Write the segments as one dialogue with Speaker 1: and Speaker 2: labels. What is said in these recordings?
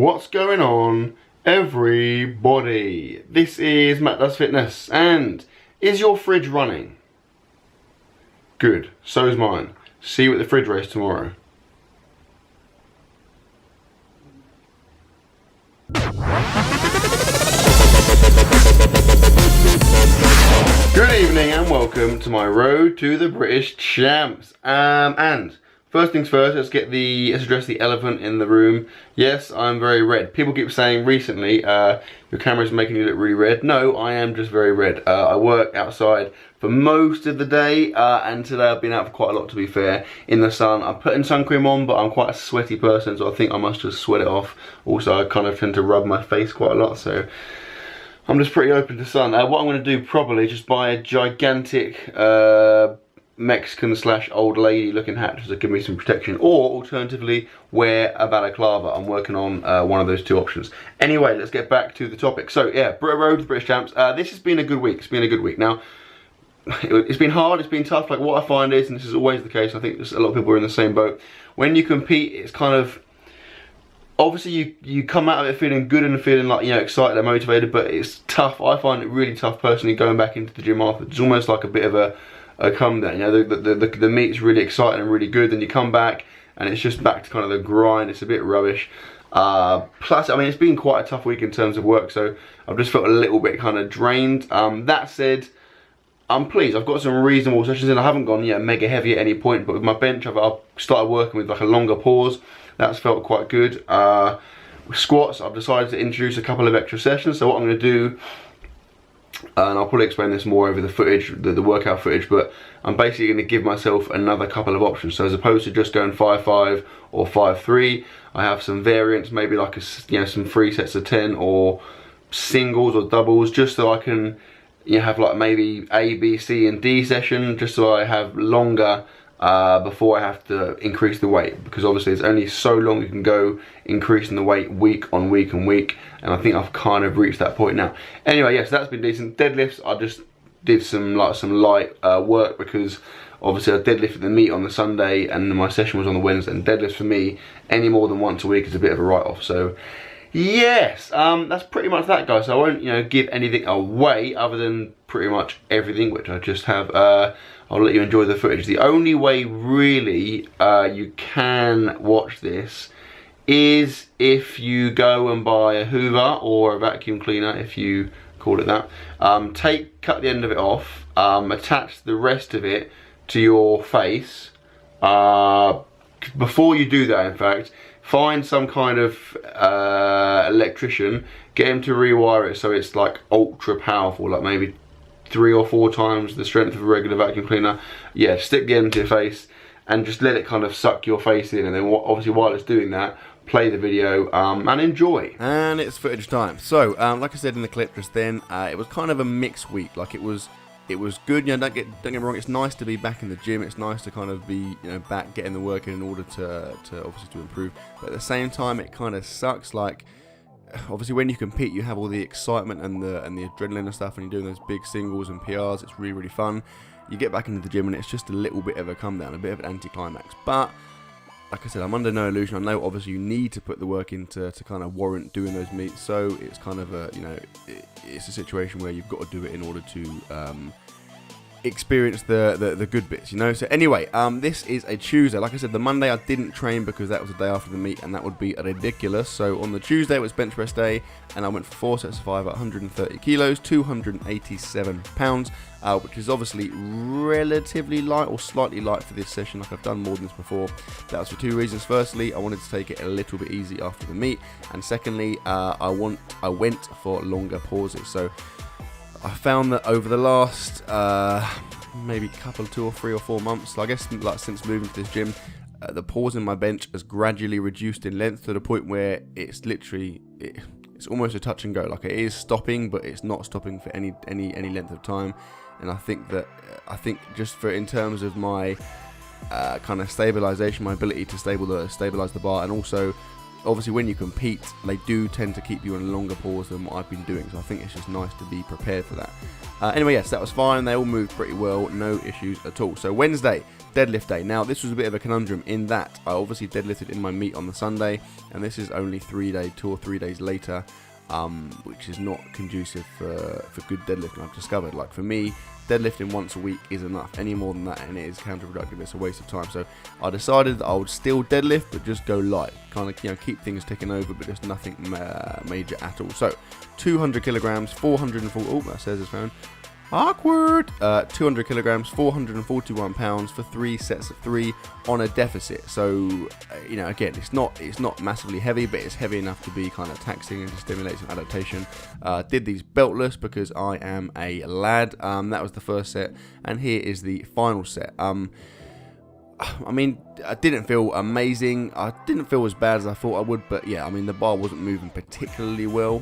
Speaker 1: What's going on, everybody? This is Mattdoesfitness, and is your fridge running? Good, so is mine. See you at the fridge race tomorrow. Good evening and welcome to my road to the British Champs. And first things first, let's address the elephant in the room. Yes, I'm very red. People keep saying recently, your camera's making you look really red. No, I am just very red. I work outside for most of the day, and today I've been out for quite a lot, to be fair, in the sun. I'm putting sun cream on, but I'm quite a sweaty person, so I think I must just sweat it off. Also, I kind of tend to rub my face quite a lot, so I'm just pretty open to sun. What I'm going to do probably is just buy a gigantic Mexican / old lady looking hat just to give me some protection, or alternatively wear a balaclava. I'm working on one of those two options. Anyway, let's get back to the topic. So yeah, road to the British Champs. This has been a good week. It's been a good week. Now, it's been hard, it's been tough. Like, what I find is, and this is always the case, I think a lot of people are in the same boat, when you compete, it's kind of, obviously you come out of it feeling good and feeling like, you know, excited and motivated, but it's tough. I find it really tough personally going back into the gym after. It's almost like a bit of a come down. You know, the meet's really exciting and really good, then you come back and it's just back to kind of the grind. It's a bit rubbish. Plus, I mean, it's been quite a tough week in terms of work, so I've just felt a little bit kind of drained. That said, I'm pleased. I've got some reasonable sessions in. I haven't gone mega heavy at any point, but with my bench, I've started working with like a longer pause. That's felt quite good. With squats, I've decided to introduce a couple of extra sessions. So what I'm going to do, and I'll probably explain this more over the footage, the workout footage, but I'm basically going to give myself another couple of options. So as opposed to just going 5-5 or 5-3, I have some variants, maybe like some 3 sets of 10 or singles or doubles, just so I can have like maybe A, B, C and D session, just so I have longer before I have to increase the weight, because obviously it's only so long you can go increasing the weight week on week and week, and I think I've kind of reached that point now. Anyway, yes, that's been decent. Deadlifts, I just did some light work, because obviously I deadlifted the meet on the Sunday and my session was on the Wednesday, and deadlifts for me any more than once a week is a bit of a write-off. So yes, that's pretty much that, guys. So I won't give anything away other than pretty much everything, which I just have. I'll let you enjoy the footage. The only way really you can watch this is if you go and buy a Hoover or a vacuum cleaner, if you call it that. Cut the end of it off, attach the rest of it to your face. Before you do that, in fact, find some kind of electrician, get him to rewire it so it's like ultra powerful, like maybe 3 or 4 times the strength of a regular vacuum cleaner. Yeah, stick the end to your face and just let it kind of suck your face in, and then obviously while it's doing that, play the video and enjoy. And it's footage time. So like I said in the clip just then, it was kind of a mixed week. Like it was good. Don't get me wrong, it's nice to be back in the gym. It's nice to kind of be back getting the work in order to obviously to improve. But at the same time, it kind of sucks. Like, obviously when you compete, you have all the excitement and the adrenaline and stuff, and you're doing those big singles and PRs. It's really fun. You get back into the gym and it's just a little bit of a come down, a bit of an anticlimax. But like I said, I'm under no illusion. I know obviously you need to put the work in to kind of warrant doing those meets. So it's kind of a it's a situation where you've got to do it in order to experience the good bits, So anyway, this is a Tuesday. Like I said, the Monday I didn't train because that was the day after the meet, and that would be ridiculous. So on the Tuesday it was bench press day, and I went for 4 sets of 5 at 130 kilos, 287 pounds, which is obviously relatively light or slightly light for this session. Like, I've done more than this before. That was for 2 reasons. Firstly, I wanted to take it a little bit easy after the meet, and secondly, I went for longer pauses. So I found that over the last maybe couple, 2 or 3 or 4 months, I guess like since moving to this gym, the pause in my bench has gradually reduced in length to the point where it's literally it's almost a touch and go. Like, it is stopping, but it's not stopping for any length of time. And I think just for in terms of my kind of stabilization, my ability to stabilize the bar, and also obviously when you compete, they do tend to keep you on a longer pause than what I've been doing, so I think it's just nice to be prepared for that. Anyway, yes, that was fine. They all moved pretty well, no issues at all. So Wednesday, deadlift day. Now, this was a bit of a conundrum in that I obviously deadlifted in my meet on the Sunday, and this is only 2 or 3 days later, which is not conducive for good deadlifting, I've discovered. Like for me, deadlifting once a week is enough. Any more than that, and it is counterproductive. It's a waste of time. So I decided that I would still deadlift, but just go light. Kind of, keep things ticking over, but just nothing major at all. So 200 kilograms, 440. Oh, that says it's found. Awkward. 200 kilograms, 441 pounds for 3 sets of 3 on a deficit. So, again, it's not massively heavy, but it's heavy enough to be kind of taxing and to stimulate some adaptation. Did these beltless because I am a lad. That was the first set, and here is the final set. I mean, I didn't feel amazing. I didn't feel as bad as I thought I would, but yeah, I mean, the bar wasn't moving particularly well.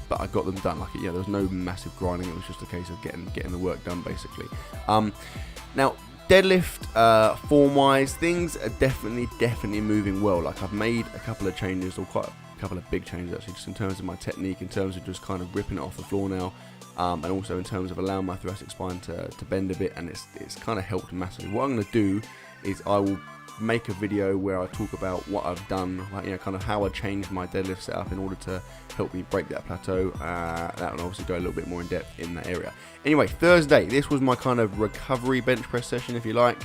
Speaker 1: But I got them done. Like, there was no massive grinding. It was just a case of getting the work done, basically. Now, deadlift form-wise, things are definitely moving well. Like, I've made a couple of changes, or quite a couple of big changes actually, just in terms of my technique, in terms of just kind of ripping it off the floor now, and also in terms of allowing my thoracic spine to bend a bit, and it's kind of helped massively. What I'm going to do is I will make a video where I talk about what I've done, like, kind of how I changed my deadlift setup in order to help me break that plateau. That will obviously go a little bit more in depth in that area. Anyway, Thursday, this was my kind of recovery bench press session, if you like,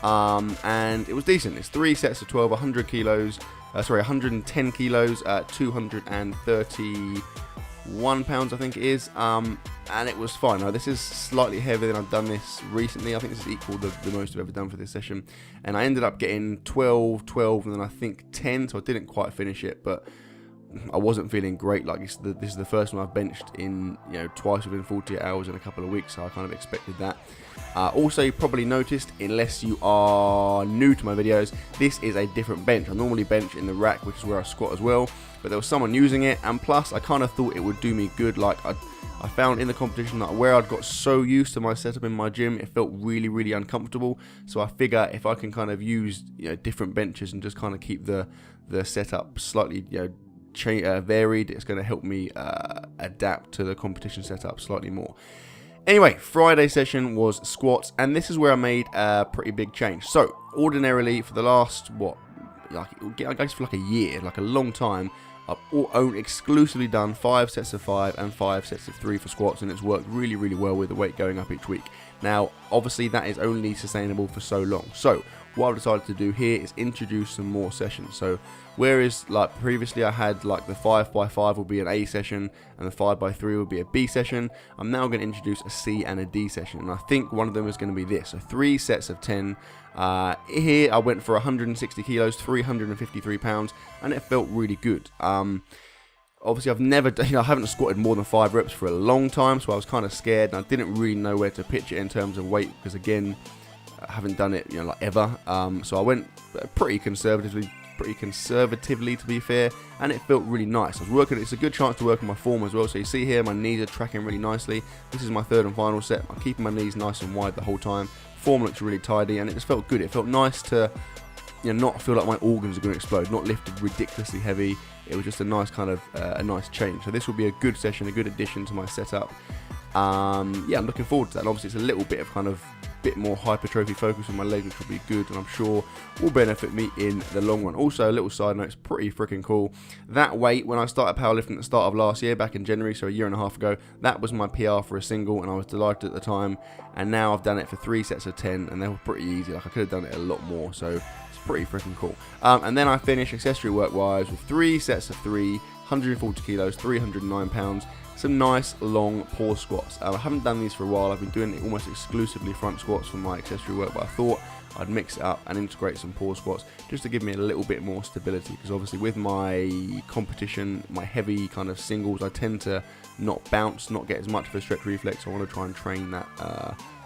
Speaker 1: and it was decent. It's 3 sets of 12, 110 kilos, 231 pounds, I think it is, and it was fine. Now, this is slightly heavier than I've done this recently. I think this is equal to the most I've ever done for this session, and I ended up getting 12, and then I think 10, so I didn't quite finish it, but I wasn't feeling great. Like, this is the first one I've benched in, twice within 48 hours in a couple of weeks, so I kind of expected that. Also, you probably noticed, unless you are new to my videos, this is a different bench. I normally bench in the rack, which is where I squat as well, but there was someone using it, and plus I kind of thought it would do me good. Like, I found in the competition that where I'd got so used to my setup in my gym, it felt really uncomfortable. So I figure if I can kind of use different benches and just kind of keep the setup slightly varied, it's going to help me adapt to the competition setup slightly more. Anyway, Friday session was squats, and this is where I made a pretty big change. So ordinarily for the last I guess for like a year, like a long time, I've exclusively done 5 sets of 5 and 5 sets of 3 for squats, and it's worked really well with the weight going up each week. Now, obviously that is only sustainable for so long. So what I've decided to do here is introduce some more sessions. So whereas like previously I had like the 5x5 would be an A session and the 5x3 would be a B session, I'm now going to introduce a C and a D session, and I think one of them is going to be this. So 3 sets of 10. Here I went for 160 kilos, 353 pounds, and it felt really good. Obviously I've never I haven't squatted more than 5 reps for a long time, so I was kind of scared, and I didn't really know where to pitch it in terms of weight, because again, I haven't done it like ever. So I went pretty conservatively to be fair, and it felt really nice. I was working. It's a good chance to work on my form as well. So you see here, my knees are tracking really nicely. This is my 3rd and final set. I'm keeping my knees nice and wide the whole time. Form looks really tidy, and it just felt good. It felt nice to not feel like my organs are going to explode, not lifted ridiculously heavy. It was just a nice kind of a nice change. So this will be a good session, a good addition to my setup. Yeah, I'm looking forward to that. And obviously it's a little bit of kind of bit more hypertrophy focus on my leg, which will be good, and I'm sure will benefit me in the long run. Also, a little side note, it's pretty freaking cool. That weight, when I started powerlifting at the start of last year, back in January, so a year and a half ago, that was my PR for a single, and I was delighted at the time. And now I've done it for 3 sets of 10, and they were pretty easy. Like, I could have done it a lot more, so it's pretty freaking cool. And then I finished accessory work wise with 3 sets of 3, 140 kilos, 309 pounds. Some nice long pause squats. I haven't done these for a while. I've been doing it almost exclusively front squats for my accessory work, but I thought I'd mix it up and integrate some pause squats just to give me a little bit more stability, because obviously with my competition, my heavy kind of singles, I tend to not bounce, not get as much of a stretch reflex. So I want to try and train that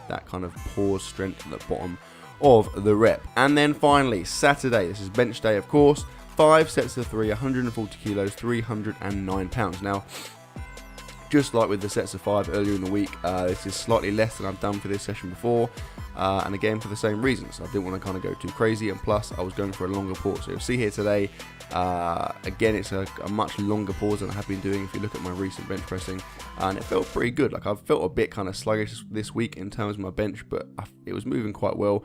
Speaker 1: that kind of pause strength at the bottom of the rep. And then finally, Saturday, this is bench day of course, 5 sets of 3, 140 kilos, 309 pounds. Now, just like with the sets of 5 earlier in the week, this is slightly less than I've done for this session before. and again for the same reasons. I didn't want to kind of go too crazy, and plus I was going for a longer pause. So you'll see here today, again it's a much longer pause than I have been doing if you look at my recent bench pressing, and it felt pretty good. Like I've felt a bit kind of sluggish this week in terms of my bench, but it was moving quite well.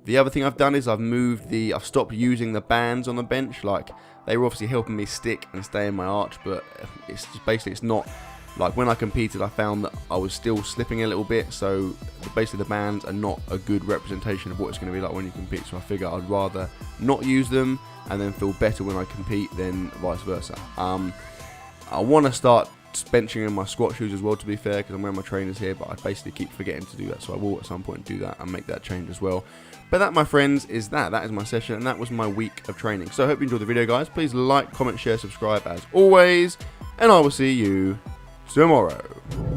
Speaker 1: The other thing I've done is I've stopped using the bands on the bench. Like they were obviously helping me stick and stay in my arch, but it's just basically, it's not like when I competed I found that I was still slipping a little bit, so basically the bands are not a good representation of what it's going to be like when you compete. So I figure I'd rather not use them and then feel better when I compete than vice versa. I want to start benching in my squat shoes as well, to be fair, because I'm wearing my trainers here, but I basically keep forgetting to do that, so I will at some point do that and make that change as well. But that, my friends, is that is my session, and that was my week of training. So I hope you enjoyed the video, guys. Please like, comment, share, subscribe as always, and I will see you tomorrow.